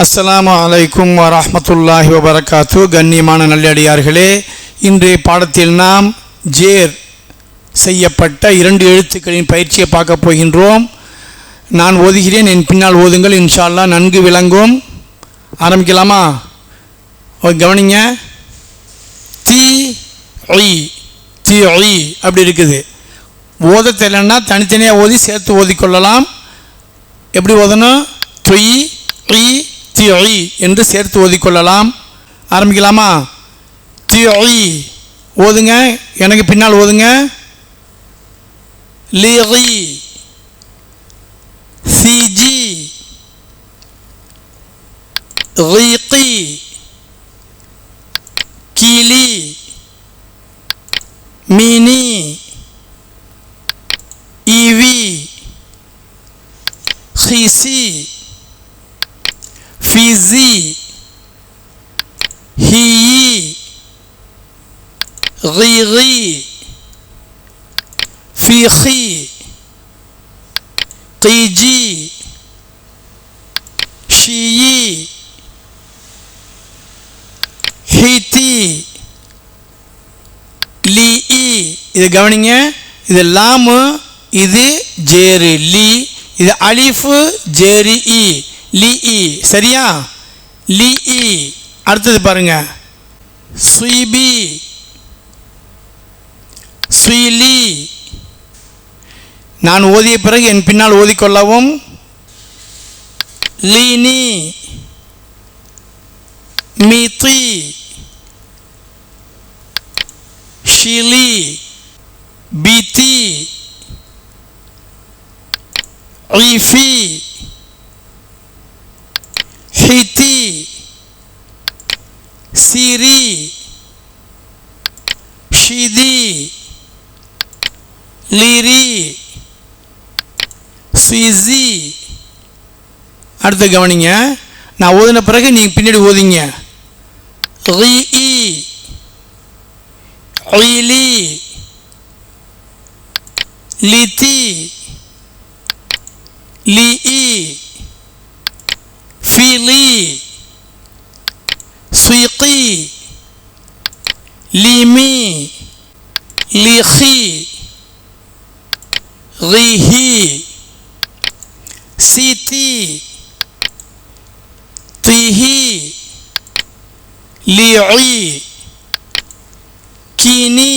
அஸ்ஸலாமு அலைக்கும் வரஹ்மத்துல்லாஹி வபரகாத்து. கண்ணியமான நல்லடியார்களே, இன்றைய பாடத்தில் நாம் ஜேர் செய்யப்பட்ட 2 எழுத்துக்களின் பயிற்சியை பார்க்க போகின்றோம். நான் ஓதுகிறேன், என் பின்னால் ஓதுங்கள், இன்ஷா அல்லாஹ் நன்கு விளங்கும். ஆரம்பிக்கலாமா? கவனிங்க. தி ஒய் தி ஒய் அப்படி இருக்குது. ஓத தெரியலன்னா தனித்தனியாக ஓதி சேர்த்து ஓதிக்கொள்ளலாம். எப்படி ஓதணும்? தொய் ஒய் தி ஒய் என்று சேர்த்து ஓதிக்கொள்ளலாம். ஆரம்பிக்கலாமா? தி ஒய் ஓதுங்க, எனக்கு பின்னால் ஓதுங்க. லி சிஜி ரிகி கிலி மினி ஈவி ஹிசி ஃபிசி ஹியி ரிகி ஃபிஹி கிஜி ஷியி ஹிதி லீஇ. இது கவனிங்க, இது லாமு, இது ஜேரு லி, இது அலிஃபு ஜேரி இ லீஇ. சரியா? லீஇ. அடுத்தது பாருங்க, சுயிபி சுயிலி. நான் ஓதிய பிறகு என் பின்னால் ஓதிக்கொள்ளவும். லீனி மிதி ஷிலி பிதி ஈஃபி ஹிதி சிரி ஷிதி லிரி சுயிசி. அடுத்து கவனிங்க, நான் ஓதின பிறகு நீங்கள் பின்னாடி ஓதிங்க. ரிஇ ஒயிலி லிதி லீஇ ஃபிலி சுயிகி லீமி லிஹி ரிஹி சிதி திஹி லீஇ கினி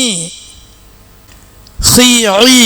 ஹிஇ